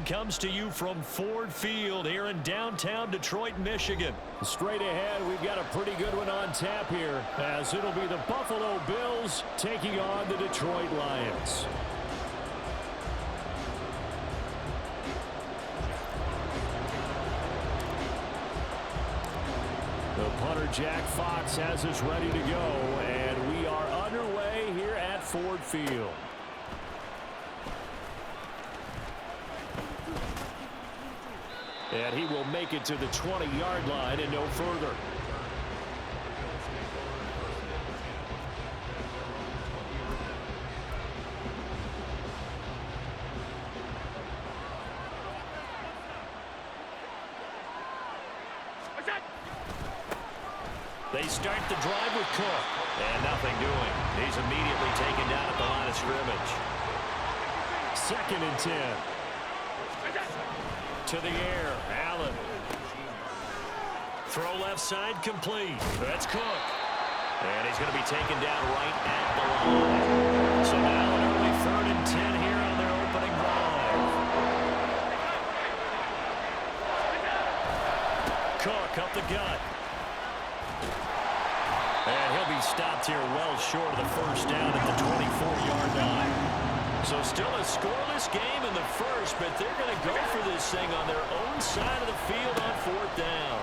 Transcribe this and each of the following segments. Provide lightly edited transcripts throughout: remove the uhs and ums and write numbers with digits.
feed comes to you from Ford Field here in downtown Detroit, Michigan. Straight ahead, we've got a pretty good one on tap here, as it'll be the Buffalo Bills taking on the Detroit Lions. The punter, Jack Fox, has us ready to go, and we are underway here at Ford Field. And he will make it to the 20-yard line and no further. They start the drive with Cook. And nothing doing. He's immediately taken down at the line of scrimmage. 2nd and 10. To the air, Allen. Throw left side, complete. That's Cook. And he's going to be taken down right at the line. So now an early 3rd and 10 here on their opening drive. Cook up the gut. And he'll be stopped here well short of the first down at the 24-yard line. So still a scoreless game in the first, but they're going to go for this thing on their own side of the field on 4th down.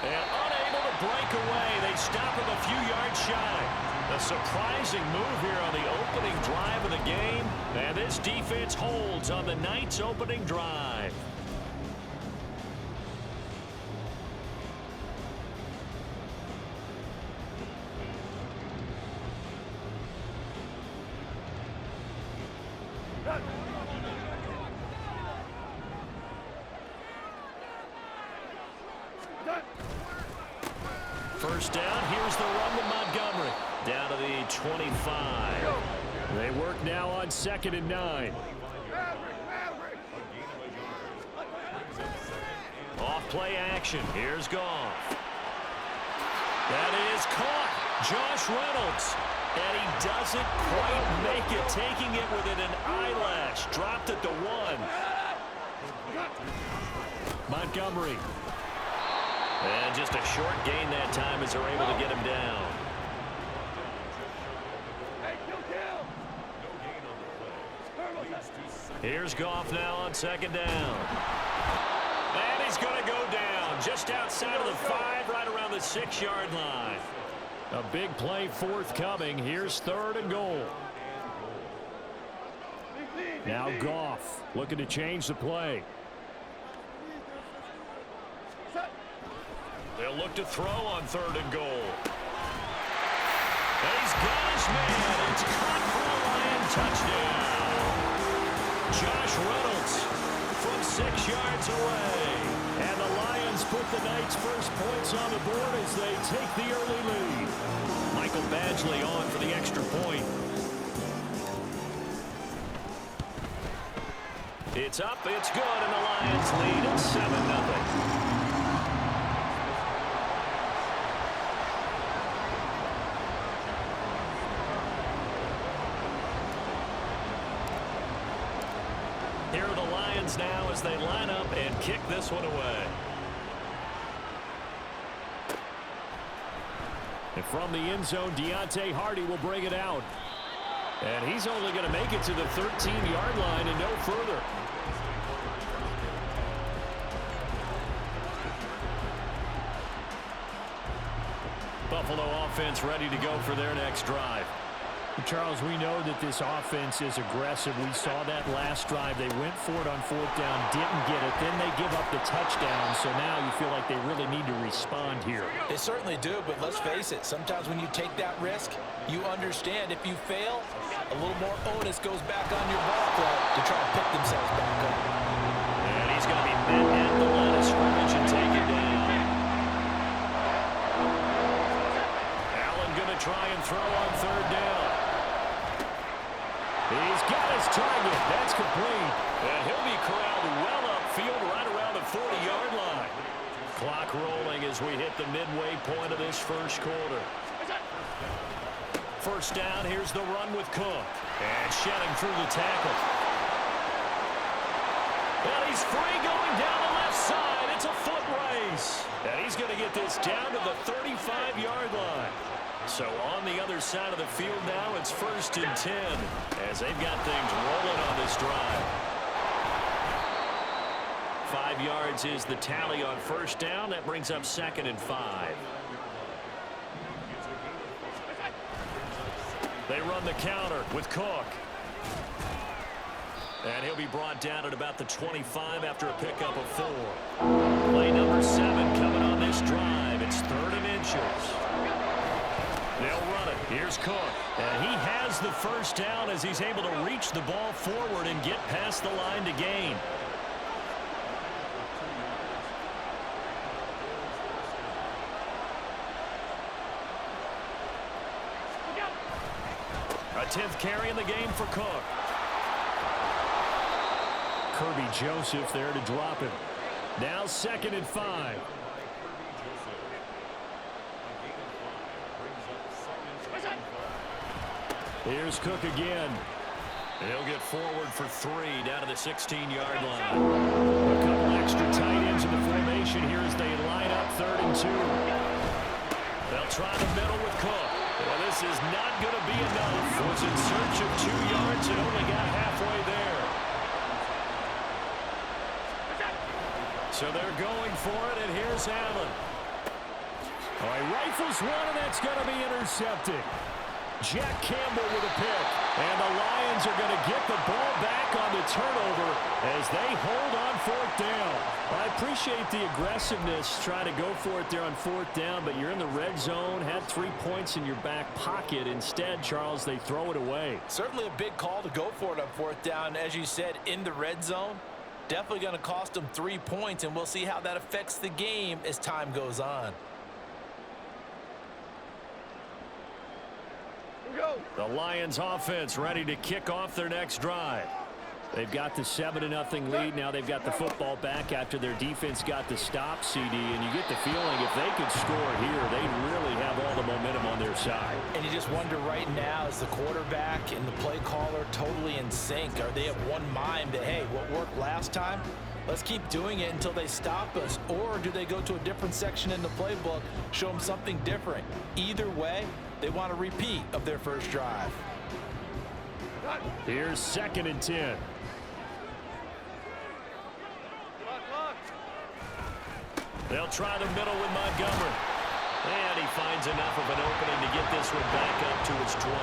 And unable to break away, they stop him a few yards shy. A surprising move here on the opening drive of the game, and this defense holds on the night's opening drive. First down, here's the run with Montgomery. Down to the 25. They work now on 2nd and 9. Off play action. Here's Goff. That is caught. Josh Reynolds. And he doesn't quite make it, taking it within an eyelash. Dropped at the 1. Montgomery. And just a short gain that time as they're able to get him down. Here's Goff now on 2nd down. And he's going to go down just outside of the 5, right around the 6-yard line. A big play forthcoming. Here's 3rd and goal. Now Goff looking to change the play. They'll look to throw on 3rd and goal. And he's got his man. It's caught for a Lion touchdown. Josh Reynolds from 6 yards away. And the Lions put the Knights' first points on the board as they take the early lead. Michael Badgley on for the extra point. It's up, it's good, and the Lions lead at 7-0. Here are the Lions now as they line up and kick this one away. And from the end zone, Deontay Hardy will bring it out. And he's only going to make it to the 13-yard line and no further. Buffalo offense ready to go for their next drive. Charles, we know that this offense is aggressive. We saw that last drive. They went for it on 4th down, didn't get it. Then they give up the touchdown. So now you feel like they really need to respond here. They certainly do, but let's face it. Sometimes when you take that risk, you understand if you fail, a little more onus goes back on your ball club to try to pick themselves back up. And he's going to be met at the line of scrimmage and taken down. Allen going to try and throw on 3rd down. He's got his target. That's complete. And he'll be corralled well upfield right around the 40-yard line. Clock rolling as we hit the midway point of this first quarter. First down, here's the run with Cook. And shedding through the tackle. And he's free going down the left side. It's a foot race. And he's going to get this down to the 35-yard line. So on the other side of the field now, it's 1st and 10 as they've got things rolling on this drive. 5 yards is the tally on 1st down. That brings up 2nd and 5. They run the counter with Cook. And he'll be brought down at about the 25 after a pickup of 4. Play number 7 coming on this drive. It's 3rd and inches. They'll run it. Here's Cook. And he has the 1st down as he's able to reach the ball forward and get past the line to gain. A 10th carry in the game for Cook. Kirby Joseph there to drop him. Now 2nd and 5. Here's Cook again. He'll get forward for 3 down to the 16-yard line. A couple extra tight ends in the formation here as they line up 3rd and 2. They'll try the middle with Cook. Well, this is not going to be enough. Was in search of 2 yards and only got halfway there. So they're going for it, and here's Allen. Oh, he rifles one, and that's going to be intercepted. Jack Campbell with a pick. And the Lions are going to get the ball back on the turnover as they hold on 4th down. I appreciate the aggressiveness trying to go for it there on 4th down, but you're in the red zone, had 3 points in your back pocket. Instead, Charles, they throw it away. Certainly a big call to go for it on 4th down. As you said, in the red zone, definitely going to cost them 3 points, and we'll see how that affects the game as time goes on. The Lions offense ready to kick off their next drive. They've got the 7-0 lead. Now they've got the football back after their defense got the stop, CD. And you get the feeling if they could score here, they'd really have all the momentum on their side. And you just wonder right now, is the quarterback and the play caller totally in sync? Are they of one mind that, hey, what worked last time, let's keep doing it until they stop us? Or do they go to a different section in the playbook, show them something different? Either way, they want a repeat of their first drive. Here's 2nd and 10. They'll try the middle with Montgomery. And he finds enough of an opening to get this one back up to his 20.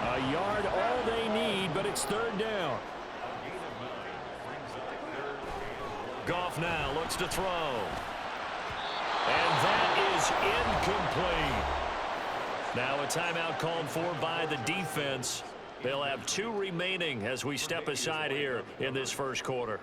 A yard all they need, but it's 3rd down. Goff now looks to throw. And that is incomplete. Now a timeout called for by the defense. They'll have 2 remaining as we step aside here in this first quarter.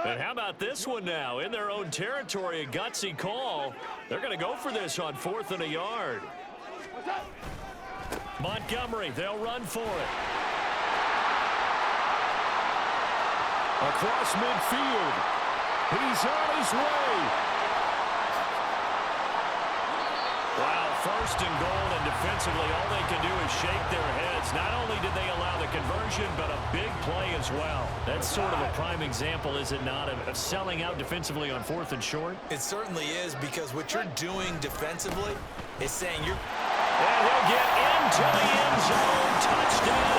And how about this one now? In their own territory, a gutsy call. They're going to go for this on 4th and a yard. Montgomery, they'll run for it. Across midfield. He's on his way. Wow, 1st and goal, and defensively all they can do is shake their heads. Not only did they allow the conversion, but a big play as well. That's sort of a prime example, is it not, of selling out defensively on 4th and short? It certainly is, because what you're doing defensively is saying you're... And he'll get into the end zone. Touchdown.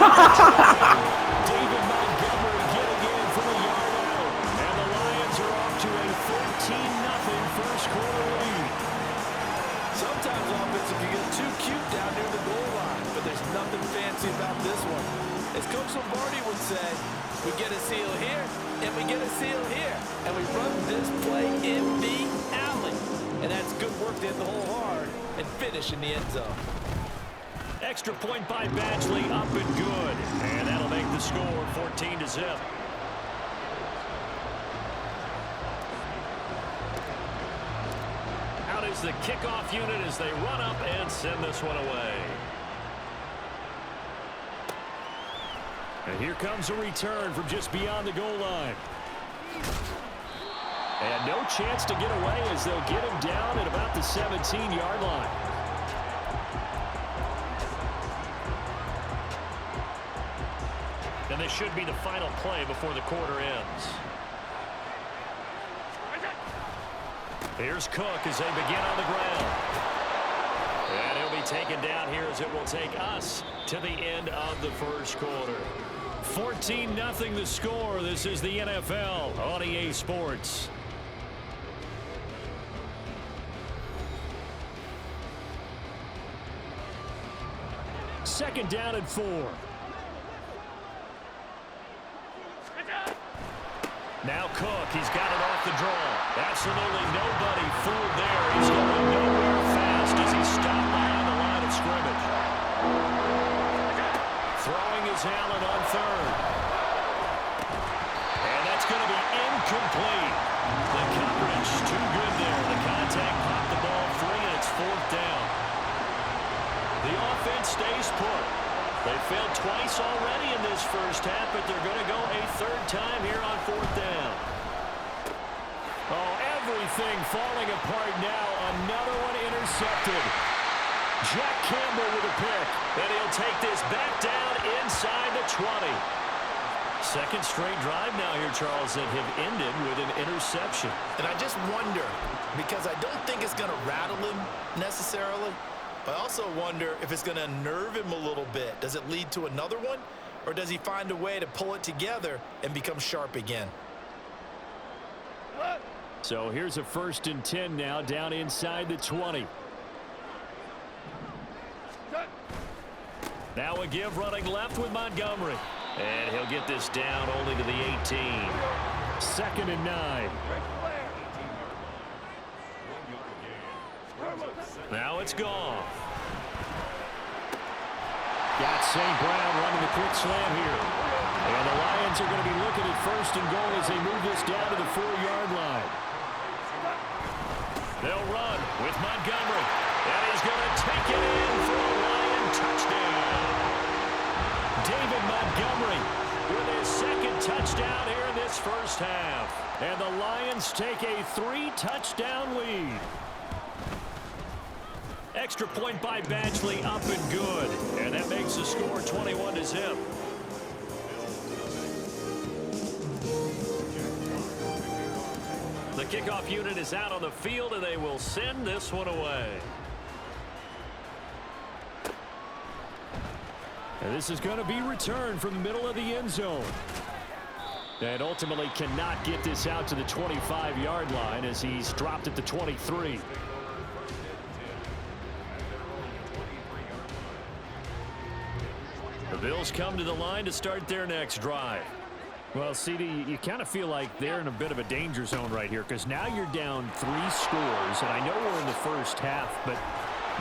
David Montgomery getting in from a yard out. And the Lions are off to a 13-0 first quarter lead. Sometimes offense can get too cute down near the goal line, but there's nothing fancy about this one. As Coach Lombardi would say, we get a seal here, and we get a seal here, and we run this play in the alley. And that's good work to hit the hole hard and finish in the end zone. Extra point by Badgley, up and good. And that'll make the score 14-0. Out is the kickoff unit as they run up and send this one away. And here comes a return from just beyond the goal line. And no chance to get away as they'll get him down at about the 17-yard line. And this should be the final play before the quarter ends. Here's Cook as they begin on the ground. And he'll be taken down here as it will take us to the end of the first quarter. 14-0 the score. This is the NFL on EA Sports. Second down and 4. Now Cook, he's got it off the draw. Absolutely nobody fooled there. He's going nowhere fast as he's stopped behind the line of scrimmage. Throwing is Allen on third. And that's going to be incomplete. The coverage too good there. The contact popped the ball free, and it's fourth down. The offense stays put. They failed twice already in this first half, but they're going to go a third time here on fourth down. Oh, everything falling apart now. Another one intercepted. Jack Campbell with a pick. And he'll take this back down inside the 20. Second straight drive now here, Charles, that have ended with an interception. And I just wonder, because I don't think it's going to rattle him necessarily, but I also wonder if it's going to unnerve him a little bit. Does it lead to another one, or does he find a way to pull it together and become sharp again? So here's a 1st and 10 now down inside the 20. Now a give running left with Montgomery. And he'll get this down only to the 18. 2nd and 9. Now it's gone. Got St. Brown running the quick slam here. And the Lions are going to be looking at 1st and goal as they move this down to the 4-yard line. They'll run with Montgomery. And he's going to take it in for a Lion touchdown. David Montgomery with his 2nd touchdown here in this first half. And the Lions take a 3-touchdown lead. Extra point by Badgley, up and good. And that makes the score 21-0. The kickoff unit is out on the field, and they will send this one away. And this is going to be returned from the middle of the end zone. And ultimately cannot get this out to the 25-yard line as he's dropped at the 23. The Bills come to the line to start their next drive. Well, CD, you kind of feel like they're in a bit of a danger zone right here because now you're down 3 scores, and I know we're in the first half, but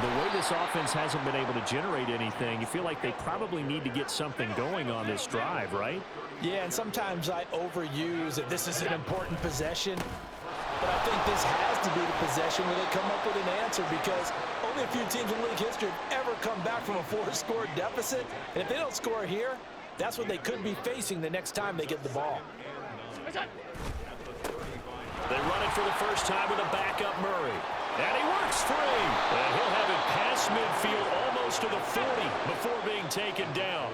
the way this offense hasn't been able to generate anything, you feel like they probably need to get something going on this drive, right? Yeah, and sometimes I overuse that this is an important possession, but I think this has to be the possession where they come up with an answer because only a few teams in league history have ever come back from a 4-score deficit, and if they don't score here, that's what they could be facing the next time they get the ball. They run it for the first time with a backup Murray. And he works free. And he'll have it past midfield almost to the 40 before being taken down.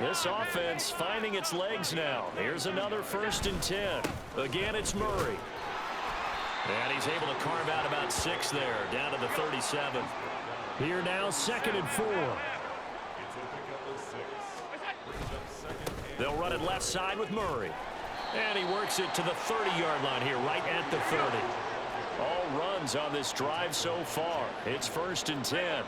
This offense finding its legs now. Here's another 1st and 10. Again, it's Murray. And he's able to carve out about 6 there, down to the 37. Here now, 2nd and 4. They'll run it left side with Murray. And he works it to the 30-yard line here, right at the 30. All runs on this drive so far. It's 1st and 10.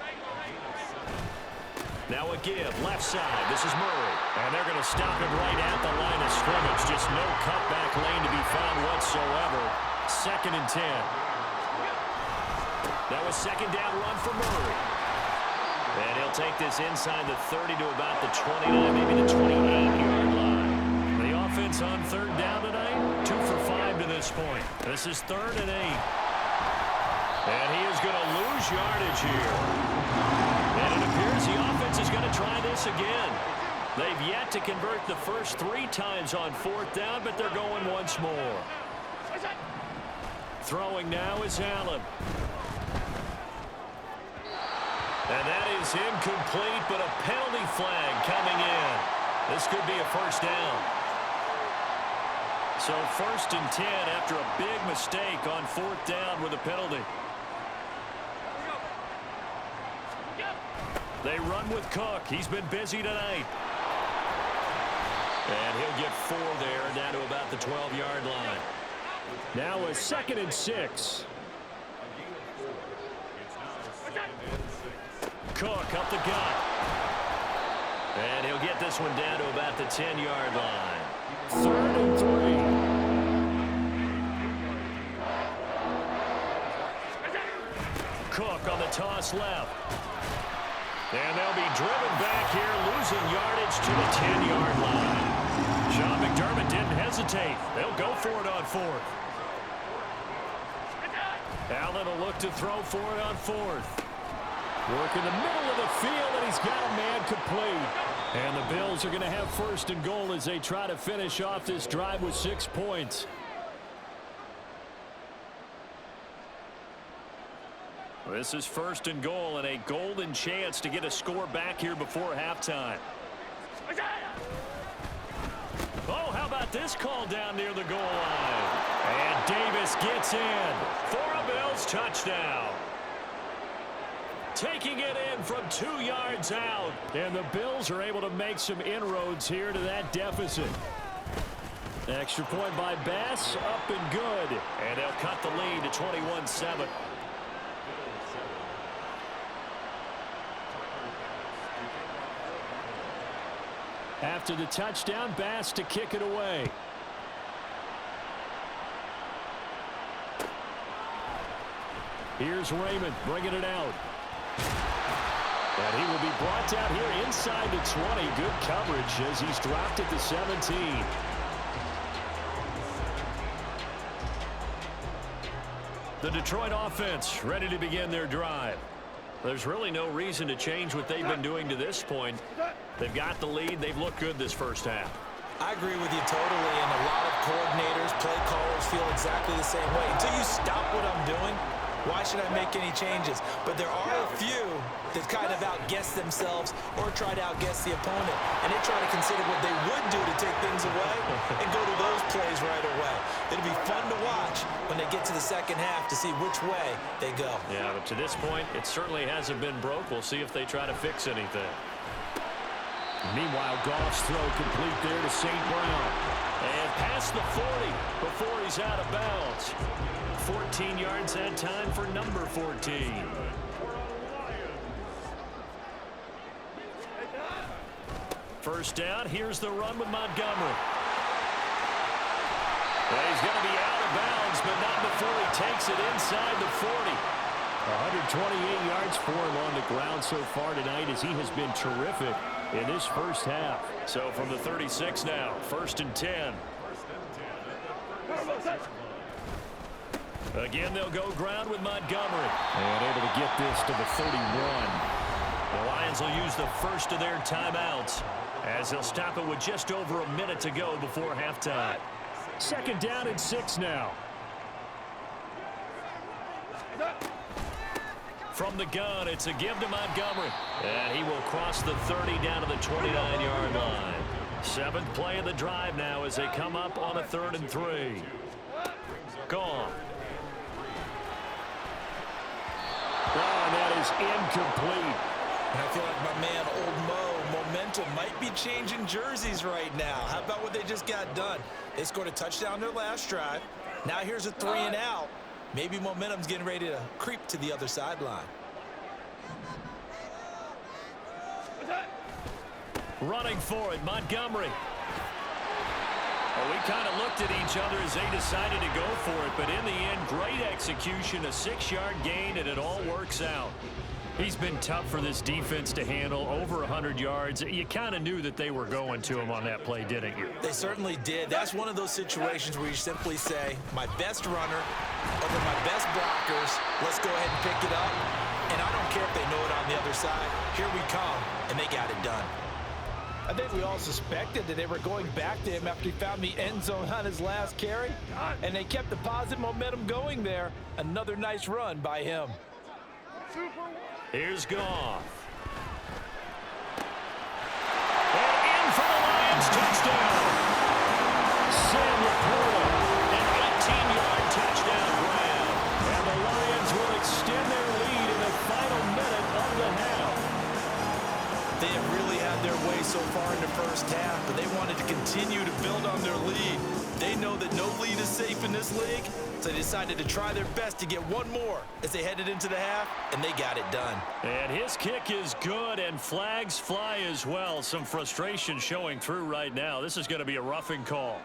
Now a give, left side. This is Murray. And they're going to stop him right at the line of scrimmage. Just no cutback lane to be found whatsoever. 2nd and 10. That was 2nd down run for Murray. And he'll take this inside the 30 to about the 29, maybe the 28-yard line. The offense on 3rd down tonight, 2 for 5 to this point. This is 3rd and 8. And he is going to lose yardage here. And it appears the offense is going to try this again. They've yet to convert the first 3 times on 4th down, but they're going once more. Throwing now is Allen. And that is incomplete, but a penalty flag coming in. This could be a first down. So 1st and 10 after a big mistake on 4th down with a penalty. They run with Cook. He's been busy tonight. And he'll get 4 there, down to about the 12-yard line. Now a 2nd and 6. Cook up the gut. And he'll get this one down to about the 10-yard line. 3rd and 3. Cook on the toss left. And they'll be driven back here, losing yardage to the 10-yard line. Sean McDermott didn't hesitate. They'll go for it on 4th. Allen will look to throw for it on 4th. Work in the middle of the field, and he's got a man complete. And the Bills are going to have 1st and goal as they try to finish off this drive with 6 points. This is 1st and goal and a golden chance to get a score back here before halftime. Oh, how about this call down near the goal line? And Davis gets in for a Bills touchdown. Taking it in from 2 yards out. And the Bills are able to make some inroads here to that deficit. Extra point by Bass, up and good. And they'll cut the lead to 21-7. After the touchdown, Bass to kick it away. Here's Raymond bringing it out. And he will be brought down here inside the 20. Good coverage as he's dropped at the 17. The Detroit offense ready to begin their drive. There's really no reason to change what they've been doing to this point. They've got the lead. They've looked good this first half. I agree with you totally, and a lot of coordinators, play callers feel exactly the same way. Until you stop what I'm doing, why should I make any changes? But there are a few that kind of outguess themselves or try to outguess the opponent, and they try to consider what they would do to take things away and go to those plays right away. It'll be fun to watch when they get to the second half to see which way they go. Yeah, but to this point, it certainly hasn't been broke. We'll see if they try to fix anything. Meanwhile, Goff's throw complete there to St. Brown. And past the 40 before he's out of bounds. 14 yards that time for number 14. First down, here's the run with Montgomery. Well, he's going to be out of bounds, but not before he takes it inside the 40. 128 yards for him on the ground so far tonight as he has been terrific in this first half. So from the 36 now, 1st and 10. Again, they'll go ground with Montgomery. And able to get this to the 31. The Lions will use the first of their timeouts as they'll stop it with just over a minute to go before halftime. 2nd down and 6 now. From the gun, it's a give to Montgomery. And he will cross the 30 down to the 29-yard line. 7th play of the drive now as they come up on a 3rd and 3. Gone. Oh, and that is incomplete. And I feel like my man, Old Mo, momentum might be changing jerseys right now. How about what they just got done? They scored a touchdown their last drive. Now here's a 3 and out. Maybe momentum's getting ready to creep to the other sideline. Running for it, Montgomery. Well, we kind of looked at each other as they decided to go for it, but in the end, great execution, a 6-yard gain, and it all works out. He's been tough for this defense to handle, over 100 yards. You kind of knew that they were going to him on that play, didn't you? They certainly did. That's one of those situations where you simply say, my best runner over my best blockers, let's go ahead and pick it up. And I don't care if they know it on the other side. Here we come, and they got it done. I think we all suspected that they were going back to him after he found the end zone on his last carry, and they kept the positive momentum going there. Another nice run by him. Here's Goff. And in for the Lions, touchdown. Sam Laporta, an 18-yard touchdown grab. And the Lions will extend their lead in the final minute of the half. They have really had their way so far in the first half, but they wanted to continue to build on their lead. They know that no lead is safe in this league, so they decided to try their best to get one more as they headed into the half, and they got it done. And his kick is good, and flags fly as well. Some frustration showing through right now. This is going to be a roughing call.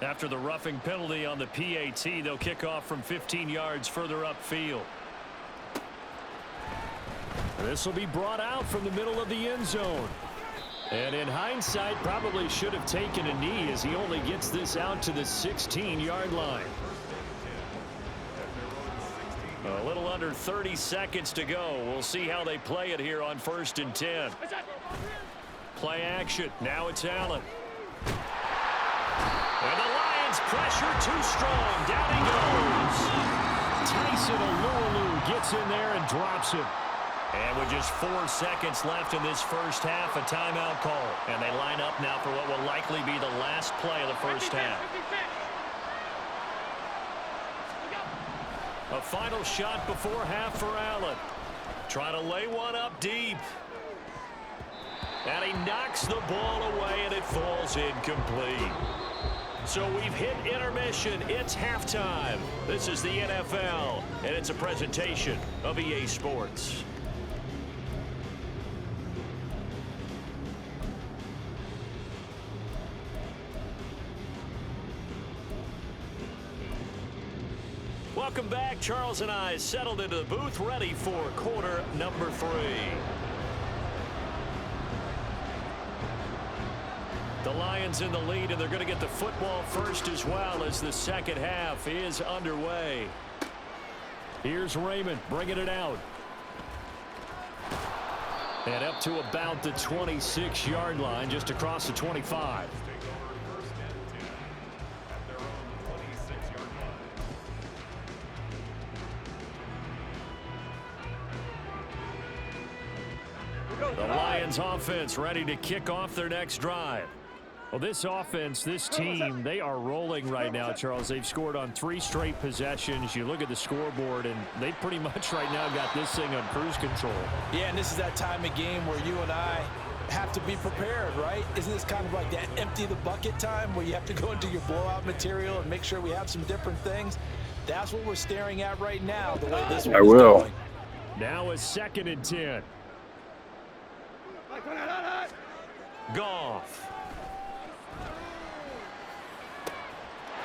After the roughing penalty on the PAT, they'll kick off from 15 yards further upfield. This will be brought out from the middle of the end zone. And in hindsight, probably should have taken a knee as he only gets this out to the 16-yard line. A little under 30 seconds to go. We'll see how they play it here on 1st and 10. Play action. Now it's Allen. And the Lions pressure too strong. Down he goes. Tyson Alualu gets in there and drops him. And with just 4 seconds left in this first half, a timeout call. And they line up now for what will likely be the last play of the first half. A final shot before half for Allen. Trying to lay one up deep. And he knocks the ball away, and it falls incomplete. So we've hit intermission. It's halftime. This is the NFL, and it's a presentation of EA Sports. Welcome back. Charles and I settled into the booth, ready for quarter number 3. The Lions in the lead, and they're going to get the football first as well as the second half is underway. Here's Raymond bringing it out. And up to about the 26-yard line, just across the 25. The Lions offense ready to kick off their next drive. Well, this offense, this team, they are rolling right now, Charles. They've scored on 3 straight possessions. You look at the scoreboard, and they pretty much right now got this thing on cruise control. Yeah, and this is that time of game where you and I have to be prepared, right? Isn't this kind of like that empty the bucket time where you have to go into your blowout material and make sure we have some different things? That's what we're staring at right now, the way this one is going. Now it's 2nd and 10. Goff.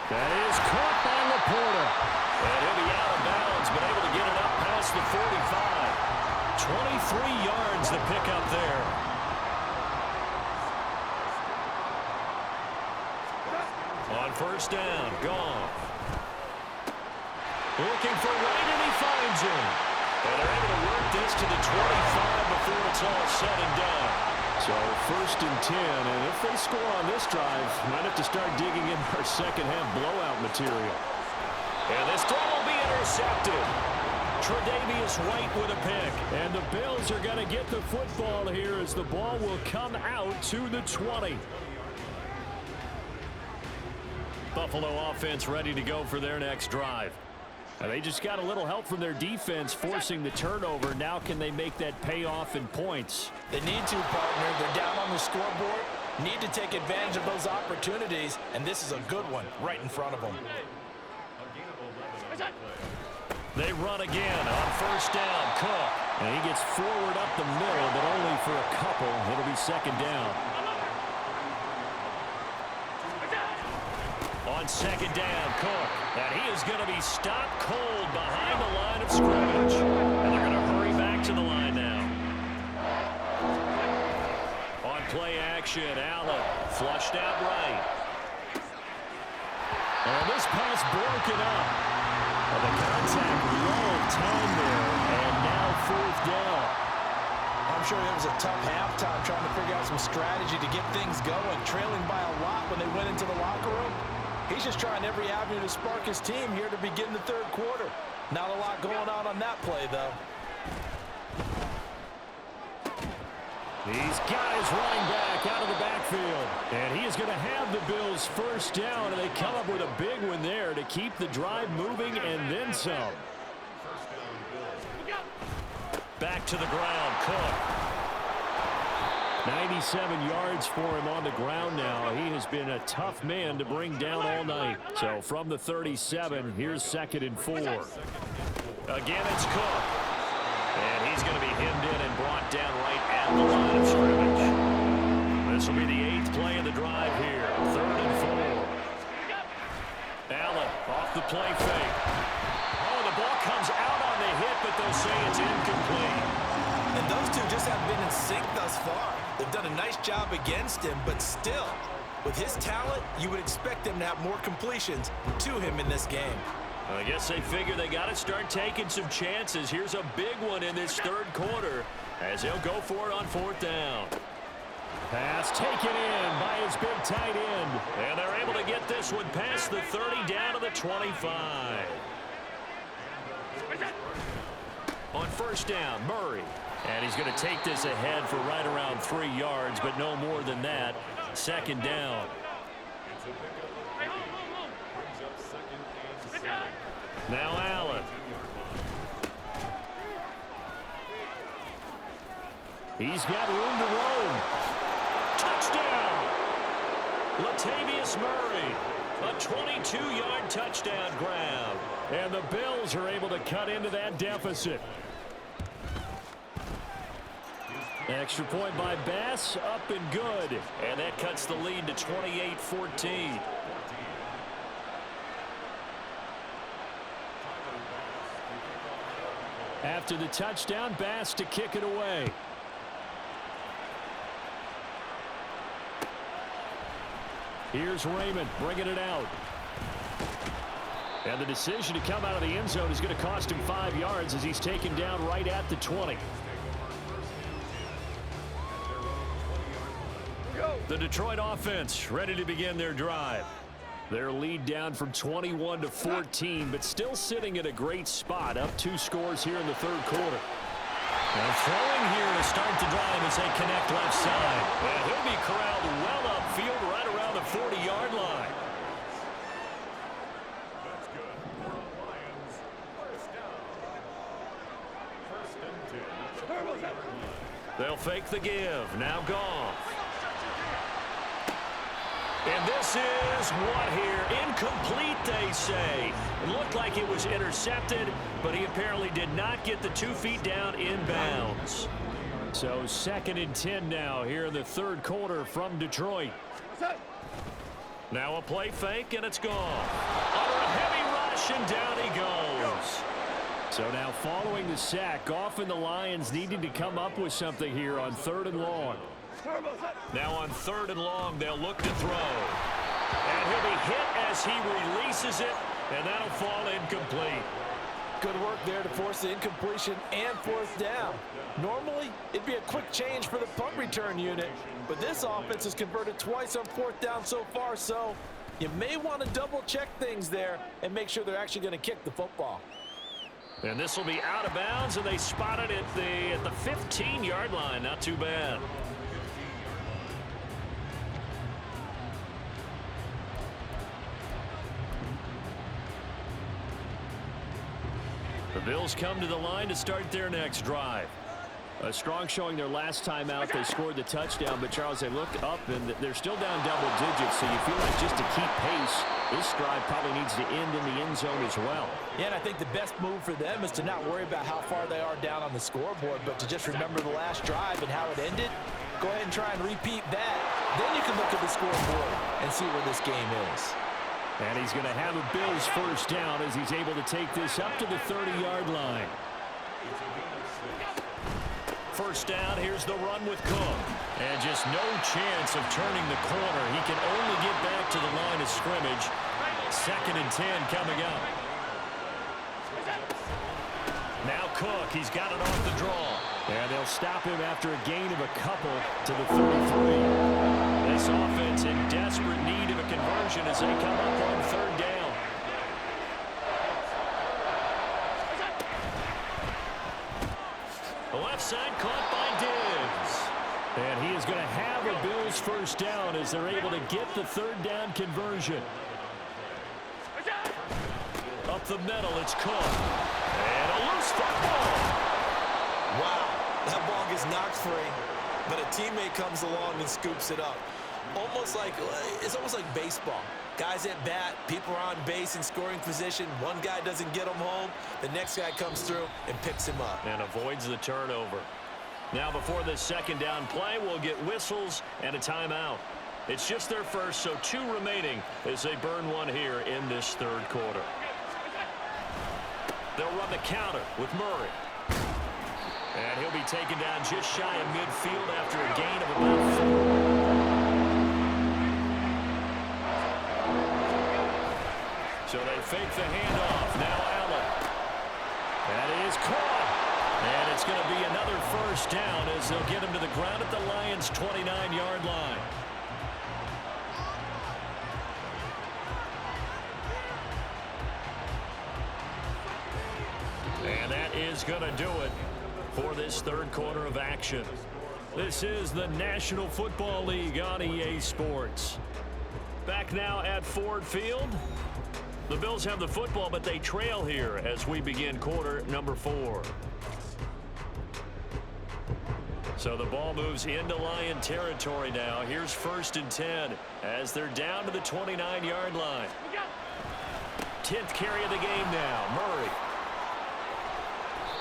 That is caught by Laporta. And he'll be out of bounds, but able to get it up past the 45. 23 yards the pickup there. On 1st down, Goff. Looking for Wright, and he finds him. And they're able to work this to the 25 before it's all said and done. So 1st and 10, and if they score on this drive, might have to start digging in our second half blowout material. And this throw will be intercepted. Tre'Davious White with a pick. And the Bills are going to get the football here as the ball will come out to the 20. Buffalo offense ready to go for their next drive. They just got a little help from their defense forcing the turnover. Now can they make that pay off in points? They need to, partner. They're down on the scoreboard. Need to take advantage of those opportunities, and this is a good one right in front of them. They run again on 1st down. Cook. And he gets forward up the middle, but only for a couple. It'll be 2nd down. On 2nd down, Cook. And he is going to be stopped cold behind the line of scrimmage. And they're going to hurry back to the line now. On play action, Allen flushed out right. And this pass broken up. Well, the contact rolled time there, and now fourth down. I'm sure it was a tough halftime trying to figure out some strategy to get things going, trailing by a lot when they went into the locker room. He's just trying every avenue to spark his team here to begin the third quarter. Not a lot going on that play, though. He's got his running back out of the backfield. And he is going to have the Bills first down, and they come up with a big one there to keep the drive moving and then some. Back to the ground, Cook. 97 yards for him on the ground now. He has been a tough man to bring down all night. So from the 37, here's 2nd and 4. Again, it's Cook. And he's going to be hemmed in and brought down right at the line of scrimmage. This will be the 8th play of the drive here. 3rd and 4. Allen off the play fake. Oh, the ball comes out on the hit, but they'll say it's incomplete. And those two just haven't been in sync thus far. They've done a nice job against him, but still, with his talent, you would expect them to have more completions to him in this game. I guess they figure they got to start taking some chances. Here's a big one in this third quarter as he'll go for it on 4th down. Pass taken in by his big tight end. And they're able to get this one past the 30 down to the 25. On 1st down, Murray. And he's going to take this ahead for right around 3 yards, but no more than that. 2nd down. Now Allen. He's got room to roam. Touchdown! Latavius Murray. A 22-yard touchdown grab. And the Bills are able to cut into that deficit. Extra point by Bass, up and good. And that cuts the lead to 28-14. After the touchdown, Bass to kick it away. Here's Raymond bringing it out. And the decision to come out of the end zone is going to cost him 5 yards as he's taken down right at the 20. The Detroit offense ready to begin their drive. Their lead down from 21 to 14, but still sitting at a great spot, up 2 scores here in the third quarter. Now throwing here to start the drive as they connect left side. And he'll be corralled well upfield right around the 40-yard line. They'll fake the give. Now Goff. And this is what here? Incomplete, they say. It looked like it was intercepted, but he apparently did not get the 2 feet down inbounds. So 2nd and 10 now here in the third quarter from Detroit. Now a play fake, and it's gone. Under a heavy rush, and down he goes. So now following the sack, Goff and the Lions needing to come up with something here on 3rd and long. Now on 3rd and long, they'll look to throw. And he'll be hit as he releases it, and that'll fall incomplete. Good work there to force the incompletion and 4th down. Normally, it'd be a quick change for the punt return unit, but this offense has converted twice on 4th down so far, so you may want to double-check things there and make sure they're actually going to kick the football. And this will be out of bounds, and they spot it at the 15-yard line. Not too bad. The Bills come to the line to start their next drive. A strong showing their last time out. They scored the touchdown, but Charles, they look up and they're still down double digits, so you feel like just to keep pace, this drive probably needs to end in the end zone as well. Yeah, and I think the best move for them is to not worry about how far they are down on the scoreboard, but to just remember the last drive and how it ended. Go ahead and try and repeat that. Then you can look at the scoreboard and see where this game is. And he's going to have a Bills first down as he's able to take this up to the 30-yard line. First down, here's the run with Cook. And just no chance of turning the corner. He can only get back to the line of scrimmage. 2nd and 10 coming up. Cook. He's got it off the draw. And they'll stop him after a gain of a couple to the 33. This offense in desperate need of a conversion as they come up on third down. The left side caught by Diggs. And he is going to have a Bills first down as they're able to get the third down conversion. Up the middle, it's Cook. And a loose football. Wow, that ball gets knocked free, but a teammate comes along and scoops it up. It's almost like baseball. Guys at bat, people are on base in scoring position. One guy doesn't get him home. The next guy comes through and picks him up. And avoids the turnover. Now before this second down play, we'll get whistles and a timeout. It's just their first, so 2 remaining as they burn one here in this third quarter. They'll run the counter with Murray. And he'll be taken down just shy of midfield after a gain of about 4. So they fake the handoff. Now Allen. That is caught. And it's going to be another first down as they'll get him to the ground at the Lions' 29-yard line. And that is going to do it for this third quarter of action. This is the National Football League on EA Sports. Back now at Ford Field. The Bills have the football, but they trail here as we begin quarter number 4. So the ball moves into Lion territory now. Here's 1st and 10 as they're down to the 29-yard line. 10th carry of the game now. Murray.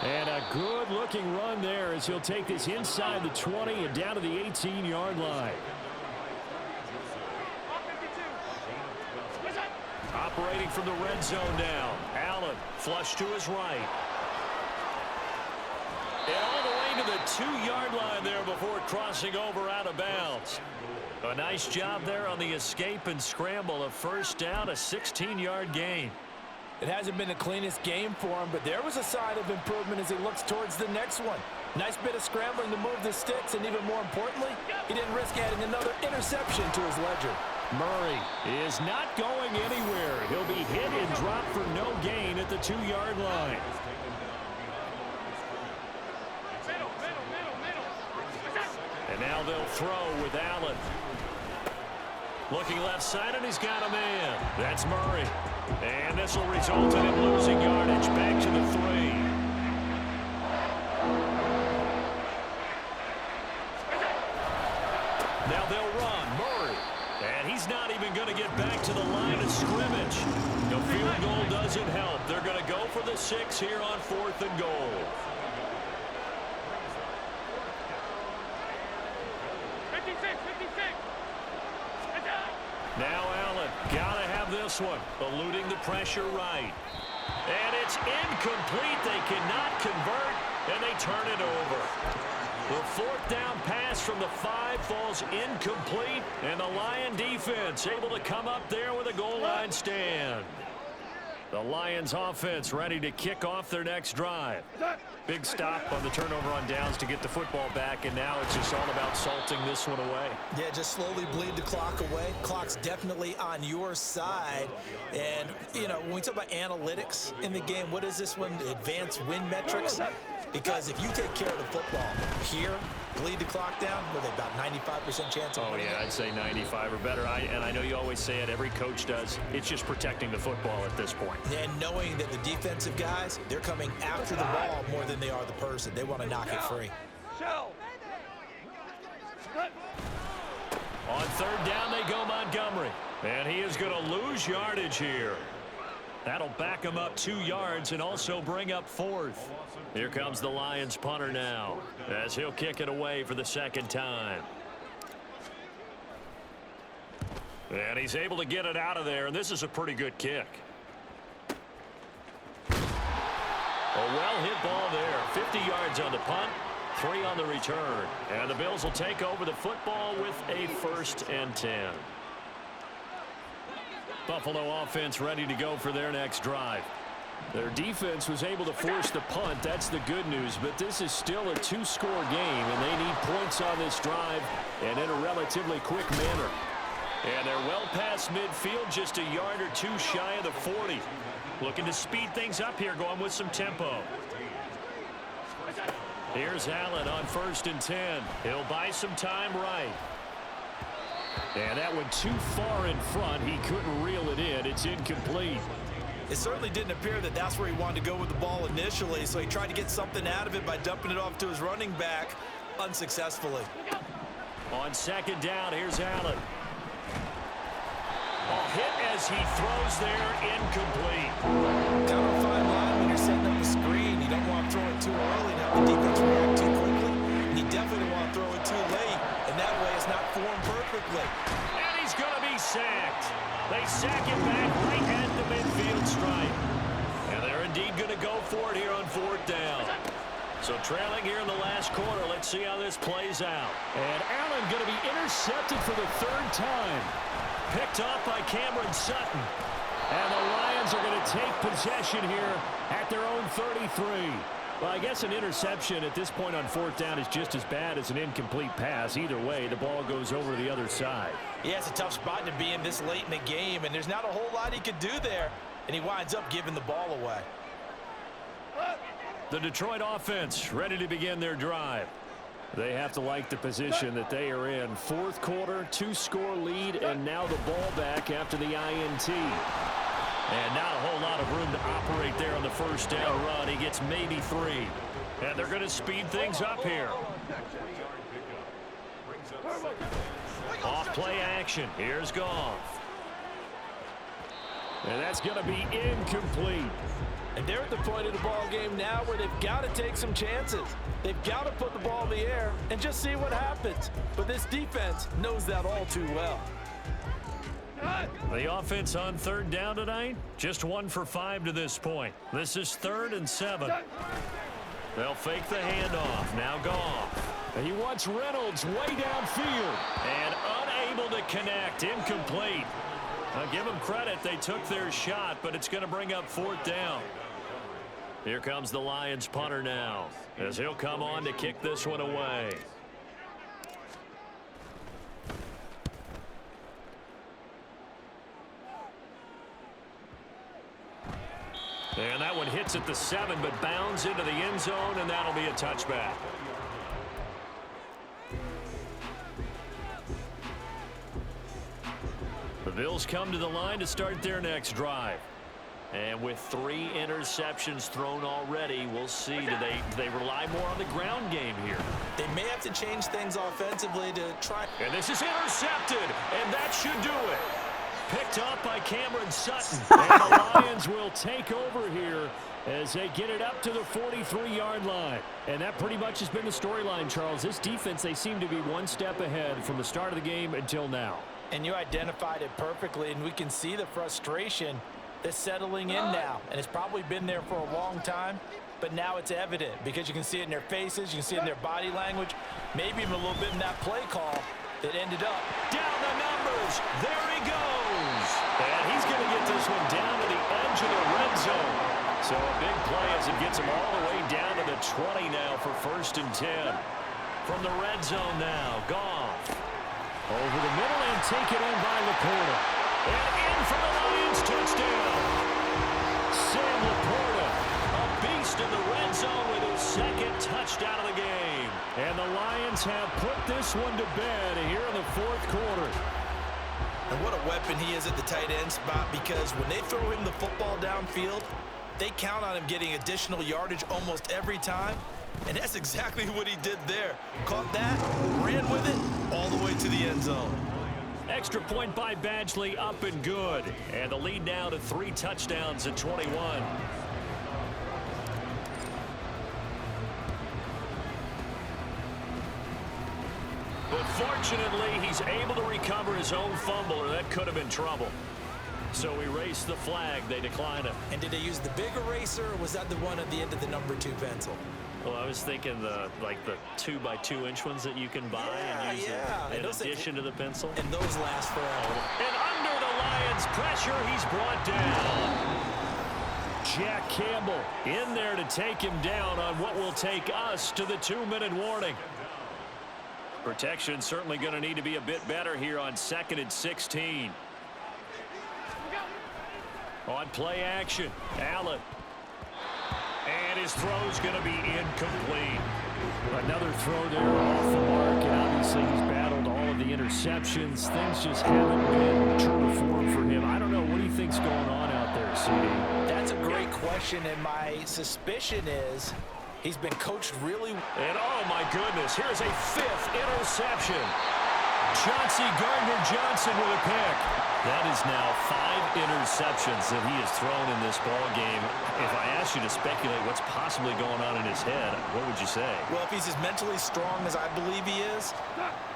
And a good-looking run there as he'll take this inside the 20 and down to the 18-yard line. Operating from the red zone now. Allen flush to his right. And all the way to the 2-yard line there before crossing over out of bounds. A nice job there on the escape and scramble. A first down, a 16-yard gain. It hasn't been the cleanest game for him, but there was a sign of improvement as he looks towards the next one. Nice bit of scrambling to move the sticks, and even more importantly, he didn't risk adding another interception to his ledger. Murray is not going anywhere. He'll be hit and dropped for no gain at the 2-yard line. And now they'll throw with Allen. Looking left side, and he's got a man. That's Murray. And this will result in him losing yardage back to the 3. Now they'll run. Murray. And he's not even going to get back to the line of scrimmage. The field goal doesn't help. They're going to go for the 6 here on 4th and goal. Now Allen, gotta have this one, eluding the pressure right. And it's incomplete. They cannot convert, and they turn it over. The 4th down pass from the 5 falls incomplete, and the Lion defense able to come up there with a goal line stand. The Lions offense ready to kick off their next drive. Big stop on the turnover on downs to get the football back, and now it's just all about salting this one away. Yeah, just slowly bleed the clock away. Clock's definitely on your side. And, you know, when we talk about analytics in the game, what is this one? Advanced win metrics? Because if you take care of the football here, bleed the clock down, with about 95% chance of winning. Yeah, I'd say 95 or better. And I know you always say it, every coach does. It's just protecting the football at this point. And knowing that the defensive guys, they're coming after the ball more than they are the person. They want to knock it free. On 3rd down, they go Montgomery. And he is going to lose yardage here. That'll back him up 2 yards and also bring up 4th. Here comes the Lions punter now as he'll kick it away for the 2nd time. And he's able to get it out of there, and this is a pretty good kick. A well-hit ball there. 50 yards on the punt, 3 on the return. And the Bills will take over the football with a 1st and 10. Buffalo offense ready to go for their next drive. Their defense was able to force the punt. That's the good news. But this is still a two-score game, and they need points on this drive and in a relatively quick manner. And they're well past midfield, just a yard or two shy of the 40. Looking to speed things up here, going with some tempo. Here's Allen on 1st and 10. He'll buy some time right. And that went too far in front. He couldn't reel it in. It's incomplete. It certainly didn't appear that that's where he wanted to go with the ball initially, so he tried to get something out of it by dumping it off to his running back unsuccessfully. On 2nd down, here's Allen. A hit as he throws there, incomplete. Kind of a fine line when you're setting up a screen. You don't want to throw it too early and have the defense react too quickly. And you definitely don't want to throw it too late, and that way it's not formed perfectly. And he's going to be sacked. They sack him back right at the midfield stripe. And they're indeed going to go for it here on 4th down. So trailing here in the last quarter. Let's see how this plays out. And Allen going to be intercepted for the 3rd time. Picked off by Cameron Sutton. And the Lions are going to take possession here at their own 33. Well, I guess an interception at this point on 4th down is just as bad as an incomplete pass. Either way, the ball goes over to the other side. Yeah, it's a tough spot to be in this late in the game, and there's not a whole lot he could do there, and he winds up giving the ball away. The Detroit offense ready to begin their drive. They have to like the position that they are in. 4th quarter, 2-score lead, and now the ball back after the INT. And not a whole lot of room to operate there on the 1st down run. He gets maybe 3. And they're going to speed things up here. Off play action. Here's Goff. And that's going to be incomplete. And they're at the point of the ball game now where they've got to take some chances. They've got to put the ball in the air and just see what happens. But this defense knows that all too well. The offense on 3rd down tonight, just 1 for 5 to this point. This is 3rd and 7. They'll fake the handoff. Now Goff. And he wants Reynolds way downfield. And unable to connect. Incomplete. I'll give them credit. They took their shot, but it's going to bring up 4th down. Here comes the Lions punter now, as he'll come on to kick this one away. And that one hits at the 7, but bounds into the end zone, and that'll be a touchback. The Bills come to the line to start their next drive. And with 3 interceptions thrown already, we'll see. Do they rely more on the ground game here? They may have to change things offensively to try. And this is intercepted, and that should do it. Picked up by Cameron Sutton. And the Lions will take over here as they get it up to the 43-yard line. And that pretty much has been the storyline, Charles. This defense, they seem to be one step ahead from the start of the game until now. And you identified it perfectly, and we can see the frustration that's settling in now. And it's probably been there for a long time, but now it's evident because you can see it in their faces, you can see it in their body language, maybe even a little bit in that play call that ended up. Down the numbers. There he goes. And he's going to get this one down to the edge of the red zone. So a big play as it gets him all the way down to the 20 now for 1st and 10. From the red zone now, Goff. Over the middle and taken in by Laporta. And in for the Lions touchdown. Sam Laporta, a beast in the red zone with his 2nd touchdown of the game. And the Lions have put this one to bed here in the 4th quarter. And what a weapon he is at the tight end spot, because when they throw him the football downfield, they count on him getting additional yardage almost every time. And that's exactly what he did there. Caught that, ran with it, all the way to the end zone. Extra point by Badgley, up and good. And the lead now to 3 touchdowns at 21. But fortunately, he's able to recover his own fumble, or that could have been trouble. So erase the flag. They decline it. And did they use the big eraser, or was that the one at the end of the number 2 pencil? Well, I was thinking the 2x2-inch ones that you can buy and use in addition to the pencil. And those last forever. And under the Lions' pressure, he's brought down. Jack Campbell in there to take him down on what will take us to the 2-minute warning. Protection certainly going to need to be a bit better here on 2nd and 16. On play action, Allen. And his throw's going to be incomplete. Another throw there off the mark, and obviously he's battled all of the interceptions. Things just haven't been true to form for him. I don't know. What do you think's going on out there, CD? That's a great question, and my suspicion is he's been coached really. And oh my goodness, here's a 5th interception. Chauncey Gardner-Johnson with a pick. That is now 5 interceptions that he has thrown in this ball game. If I asked you to speculate what's possibly going on in his head, what would you say? Well, if he's as mentally strong as I believe he is,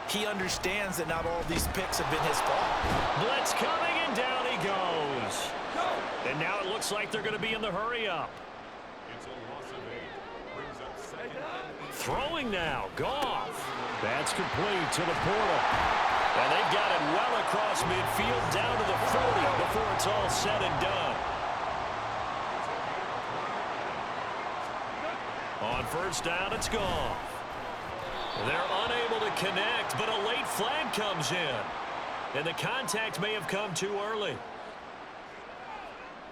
he understands that not all these picks have been his fault. Blitz coming, and down he goes. And now it looks like they're going to be in the hurry-up. Throwing now, Goff. That's complete to the portal. And they've got it well across midfield down to the 40 before it's all said and done. On first down, it's Goff. They're unable to connect, but a late flag comes in. And the contact may have come too early.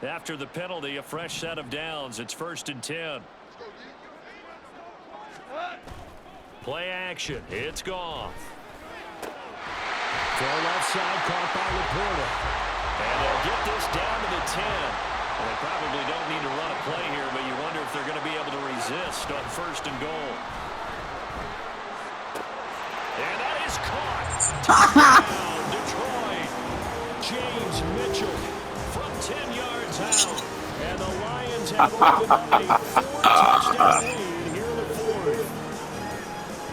After the penalty, a fresh set of downs. It's 1st and 10. Play action. It's Goff. Throw left side, caught by Laporta. And they'll get this down to the 10. Well, they probably don't need to run a play here, but you wonder if they're going to be able to resist on 1st and goal. And that is caught. Touchdown, Detroit. James Mitchell from 10 yards out. And the Lions have opened up a 4-touchdown lead here in the 4th.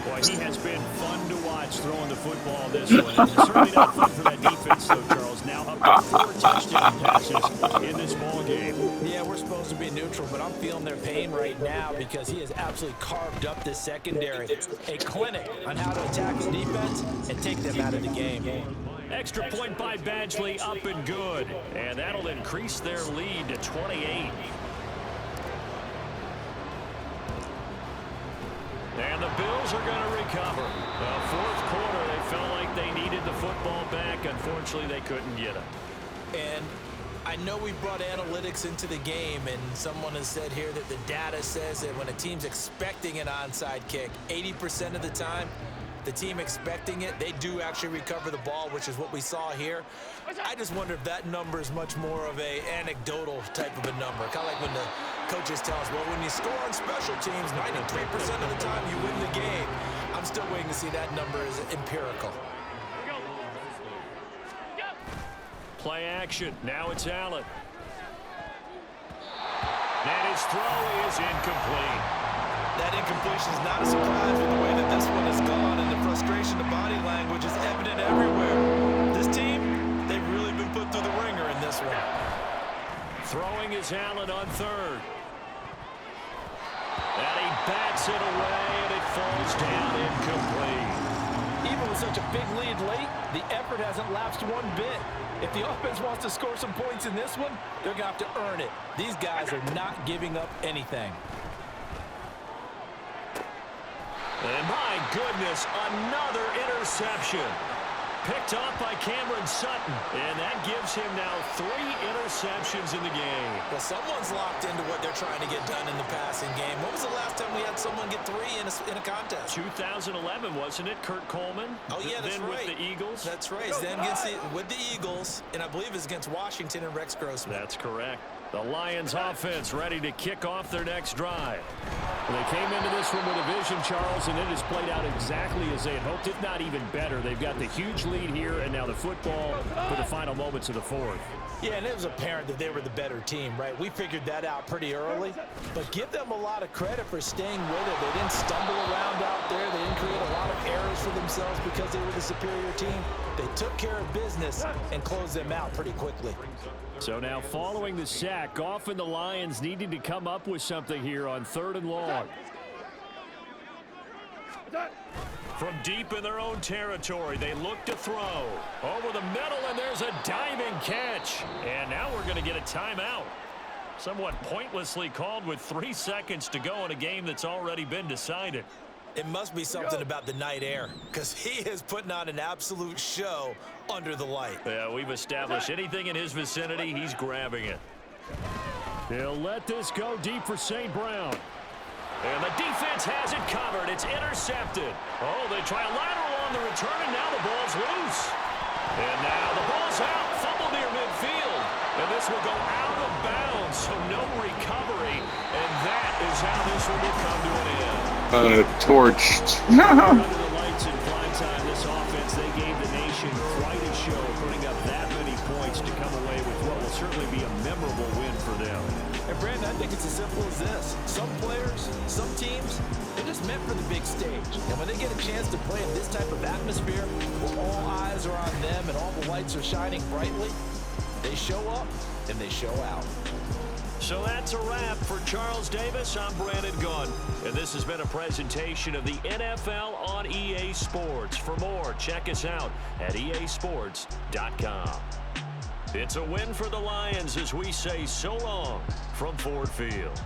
Boy, he has been fun to watch throwing the football this one. And certainly not fun for that defense, though, Charles. Now up to 4 touchdown passes in this ball game. Yeah, we're supposed to be neutral, but I'm feeling their pain right now because he has absolutely carved up this secondary. A clinic on how to attack the defense and take them out of the game. Extra point by Badgley, up and good. And that'll increase their lead to 28. And the Bills are going to recover. The 4th quarter, they felt like they needed the football back. Unfortunately, they couldn't get it. And I know we brought analytics into the game, and someone has said here that the data says that when a team's expecting an onside kick, 80% of the time, the team expecting it, they do actually recover the ball, which is what we saw here. I just wonder if that number is much more of a anecdotal type of a number. Kind of like when the coaches tell us, well, when you score on special teams, 93% of the time you win the game. I'm still waiting to see that number as empirical. Play action. Now it's Allen. And his throw is incomplete. That incompletion is not a surprise with the way that this one has gone, and the frustration, the body language is evident everywhere. This team, they've really been put through the ringer in this one. Throwing is Allen on 3rd. And he bats it away, and it falls down incomplete. Even with such a big lead late, the effort hasn't lapsed one bit. If the offense wants to score some points in this one, they're going to have to earn it. These guys are not giving up anything. And my goodness, another interception. Picked off by Cameron Sutton. And that gives him now 3 interceptions in the game. Well, someone's locked into what they're trying to get done in the passing game. When was the last time we had someone get 3 in a contest? 2011, wasn't it? Kurt Coleman? Oh, yeah, that's then right. with the Eagles? That's right. Then with the Eagles, and I believe it's against Washington and Rex Grossman. That's correct. The Lions offense ready to kick off their next drive. Well, they came into this one with a vision, Charles, and it has played out exactly as they had hoped, if not even better. They've got the huge lead here, and now the football for the final moments of the 4th. Yeah, and it was apparent that they were the better team, right? We figured that out pretty early, but give them a lot of credit for staying with it. They didn't stumble around out there. They didn't create a lot of errors for themselves because they were the superior team. They took care of business and closed them out pretty quickly. So now following the sack, Goff and the Lions needing to come up with something here on 3rd and long. From deep in their own territory, they look to throw. Over the middle, and there's a diving catch. And now we're going to get a timeout. Somewhat pointlessly called with 3 seconds to go in a game that's already been decided. It must be something about the night air, because he is putting on an absolute show under the light. Yeah, we've established anything in his vicinity, he's grabbing it. He'll let this go deep for St. Brown. And the defense has it covered. It's intercepted. Oh, they try a lateral on the return, and now the ball's loose. And now the ball's out. Fumble near midfield. And this will go out of bounds, so no recovery. And that is how this one will come to an end. Torched. Under the lights in prime time, this offense, they gave the nation quite a show, putting up that many points to come away with what will certainly be a memorable win for them. And Brandon, I think it's as simple as this. Some players, some teams, they're just meant for the big stage. And when they get a chance to play in this type of atmosphere, where all eyes are on them and all the lights are shining brightly, they show up and they show out. So that's a wrap for Charles Davis. I'm Brandon Gunn, and this has been a presentation of the NFL on EA Sports. For more, check us out at easports.com. It's a win for the Lions as we say so long from Ford Field.